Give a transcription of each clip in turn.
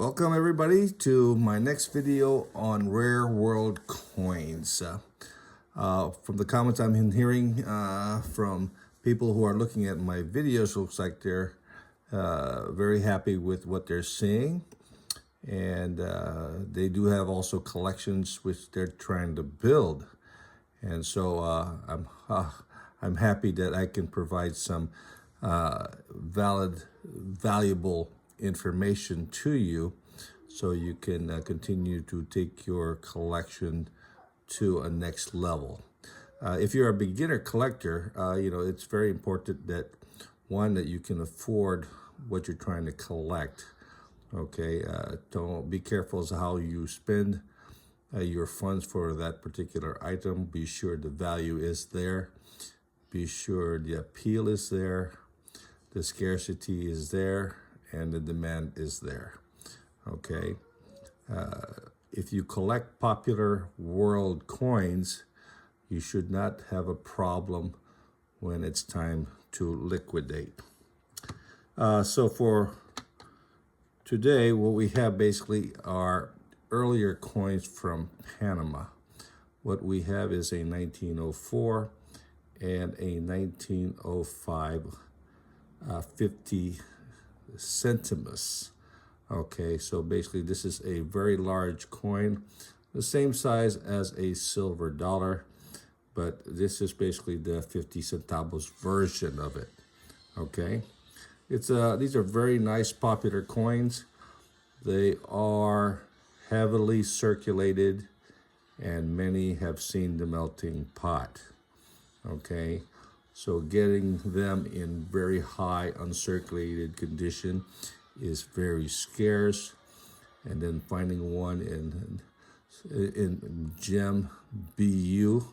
Welcome everybody to my next video on Rare World Coins. From the comments I'm hearing from people who are looking at my videos, looks like they're very happy with what they're seeing. And they do have also collections which they're trying to build. And so I'm happy that I can provide some valuable information to you so you can continue to take your collection to a next level. If you're a beginner collector, it's very important that that you can afford what you're trying to collect. Okay, don't be careful as to how you spend your funds for that particular item. Be sure the value is there. Be sure the appeal is there. The scarcity is there. And the demand is there. Okay. If you collect popular world coins, you should not have a problem when it's time to liquidate. So for today, what we have basically are earlier coins from Panama. What we have is a 1904 and a 1905 50 centimus. Okay, so basically this is a very large coin, the same size as a silver dollar, but this is basically the 50 centavos version of it. Okay, these are very nice popular coins. They are heavily circulated and many have seen the melting pot. Okay, so getting them in very high uncirculated condition is very scarce, and then finding one in gem BU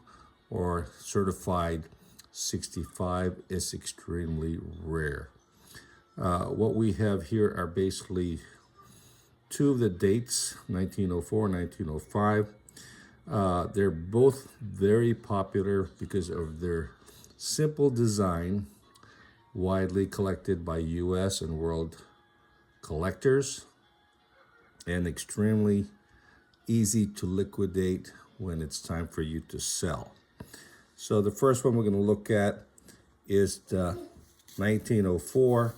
or certified 65 is extremely rare. What we have here are basically two of the dates, 1904, 1905. They're both very popular because of their simple design, widely collected by US and world collectors, and extremely easy to liquidate when it's time for you to sell. So the first one we're going to look at is the 1904.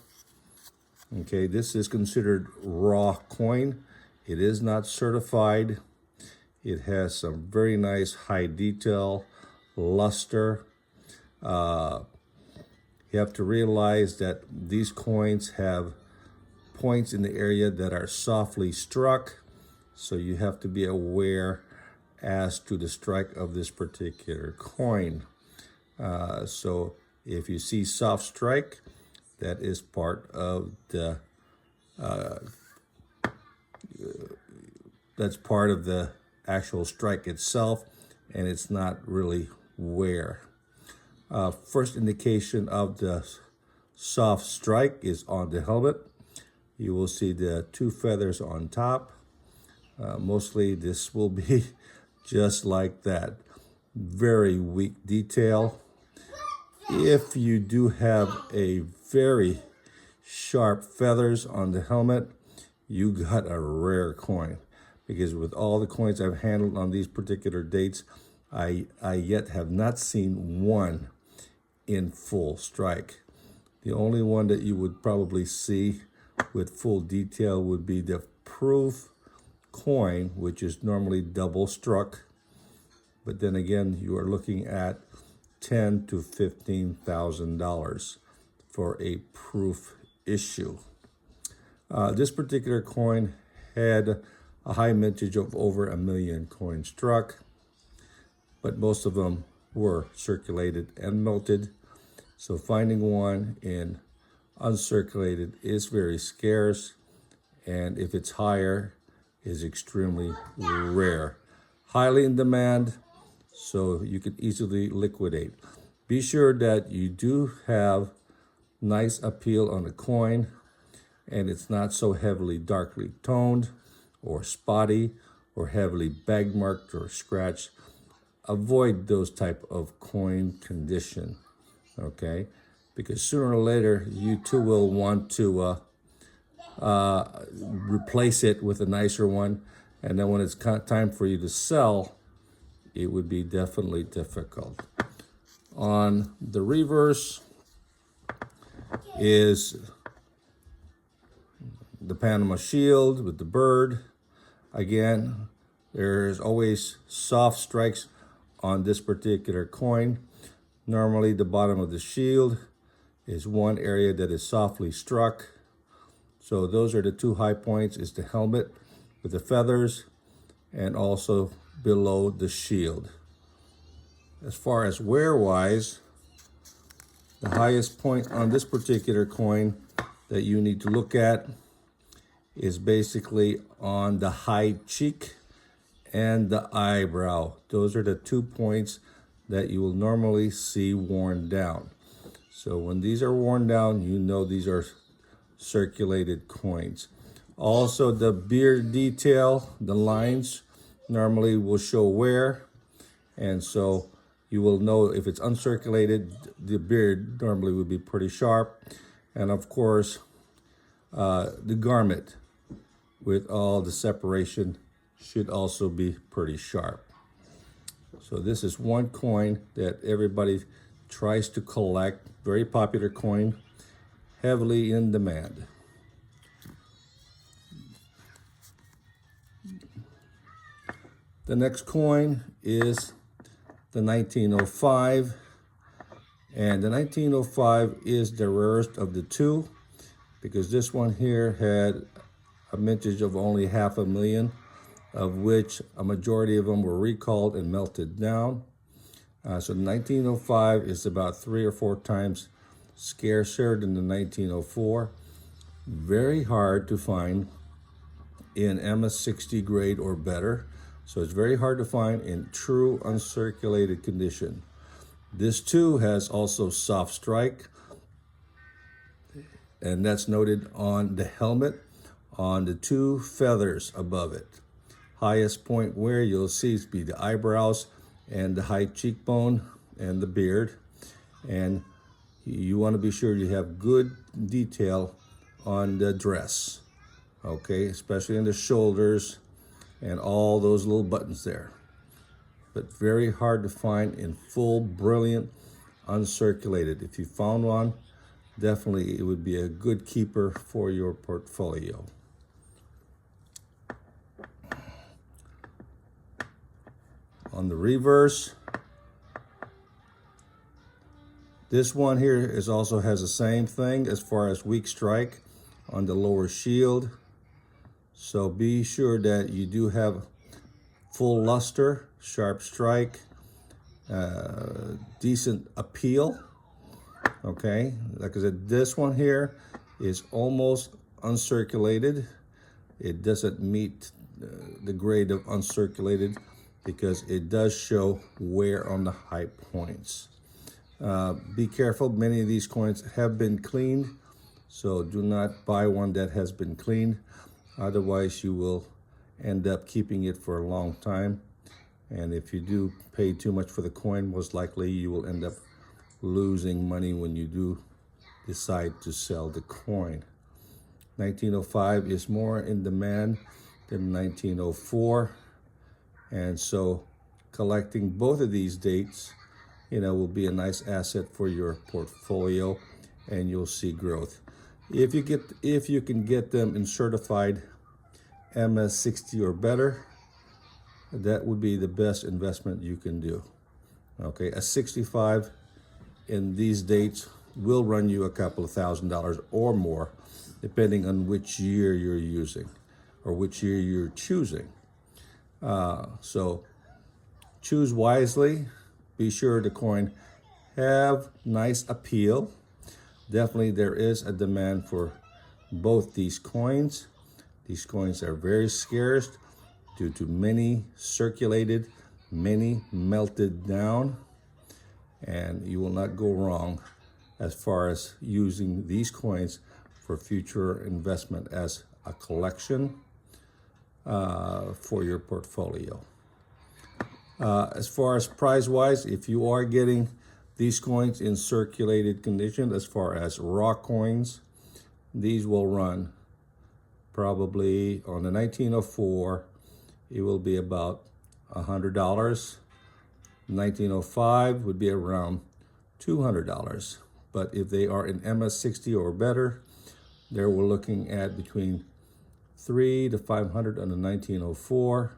Okay, this is considered raw coin. It is not certified. It has some very nice high detail, luster. You have to realize that these coins have points in the area that are softly struck, so you have to be aware as to the strike of this particular coin. So if you see soft strike, that is part of the that's part of the actual strike itself, and it's not really wear. First indication of the soft strike is on the helmet. You will see the two feathers on top. Mostly this will be just like that. Very weak detail. If you do have a very sharp feathers on the helmet, you got a rare coin. Because with all the coins I've handled on these particular dates, I yet have not seen one in full strike. The only one that you would probably see with full detail would be the proof coin, which is normally double struck. But then again, you are looking at $10,000 to $15,000 for a proof issue. This particular coin had a high mintage of over 1 million coins struck, but most of them were circulated and melted. So finding one in uncirculated is very scarce, and if it's higher, is extremely rare. Highly in demand, so you can easily liquidate. Be sure that you do have nice appeal on the coin, and it's not so heavily darkly toned or spotty or heavily bag marked or scratched. Avoid those type of coin condition. Okay, because sooner or later you too will want to replace it with a nicer one. And then when it's time for you to sell, it would be definitely difficult. On the reverse is the Panama Shield with the bird. Again, there's always soft strikes on this particular coin. Normally the bottom of the shield is one area that is softly struck. So those are the two high points, is the helmet with the feathers and also below the shield. As far as wear-wise, the highest point on this particular coin that you need to look at is basically on the high cheek and the eyebrow. Those are the 2 points that you will normally see worn down. So when these are worn down, you know these are circulated coins. Also, the beard detail, the lines normally will show wear, and so you will know if it's uncirculated. The beard normally would be pretty sharp, and of course the garment with all the separation should also be pretty sharp. So this is one coin that everybody tries to collect. Very popular coin, heavily in demand. The next coin is the 1905, and the 1905 is the rarest of the two because this one here had a mintage of only 500,000, of which a majority of them were recalled and melted down. So the 1905 is about 3 or 4 times scarcer than the 1904. Very hard to find in MS60 grade or better. So it's very hard to find in true uncirculated condition. This too has also soft strike, and that's noted on the helmet, on the 2 feathers above it. Highest point where you'll see is be the eyebrows and the high cheekbone and the beard. And you want to be sure you have good detail on the dress, okay, especially in the shoulders and all those little buttons there. But very hard to find in full, brilliant, uncirculated. If you found one, definitely it would be a good keeper for your portfolio. On the reverse, this one here is also has the same thing as far as weak strike on the lower shield. So be sure that you do have full luster, sharp strike, decent appeal. Okay, like I said, this one here is almost uncirculated. It doesn't meet the grade of uncirculated because it does show wear on the high points. Be careful, many of these coins have been cleaned, so do not buy one that has been cleaned. Otherwise, you will end up keeping it for a long time. And if you do pay too much for the coin, most likely you will end up losing money when you do decide to sell the coin. 1905 is more in demand than 1904. And so collecting both of these dates, will be a nice asset for your portfolio, and you'll see growth. If you can get them in certified MS60 or better, that would be the best investment you can do. Okay, a 65 in these dates will run you a couple of $1,000s or more, depending on which year you're using or which year you're choosing. So choose wisely. Be sure the coin have nice appeal. Definitely there is a demand for both these coins. These coins are very scarce due to many circulated, many melted down, and you will not go wrong as far as using these coins for future investment as a collection for your portfolio. As far as price-wise, if you are getting these coins in circulated condition, as far as raw coins, these will run probably on the 1904, it will be about $100. 1905 would be around $200. But if they are in MS60 or better, there we're looking at between $300 to $500 on the 1904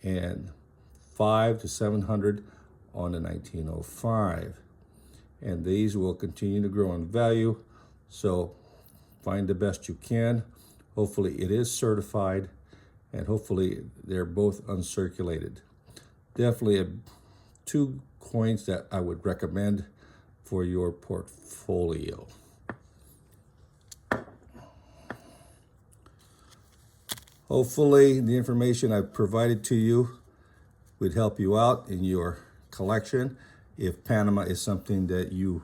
and $500 to $700 on the 1905. And these will continue to grow in value. So find the best you can. Hopefully it is certified, and hopefully they're both uncirculated. Definitely two coins that I would recommend for your portfolio. Hopefully the information I've provided to you would help you out in your collection. If Panama is something that you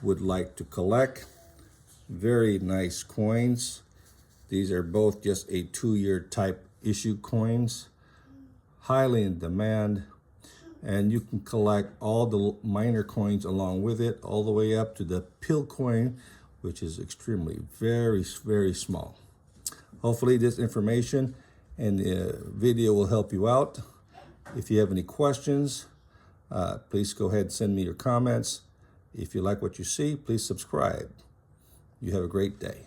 would like to collect, very nice coins. These are both just a 2-year type issue coins, highly in demand, and you can collect all the minor coins along with it, all the way up to the pill coin, which is extremely very, very small. Hopefully this information and the video will help you out. If you have any questions, please go ahead and send me your comments. If you like what you see, please subscribe. You have a great day.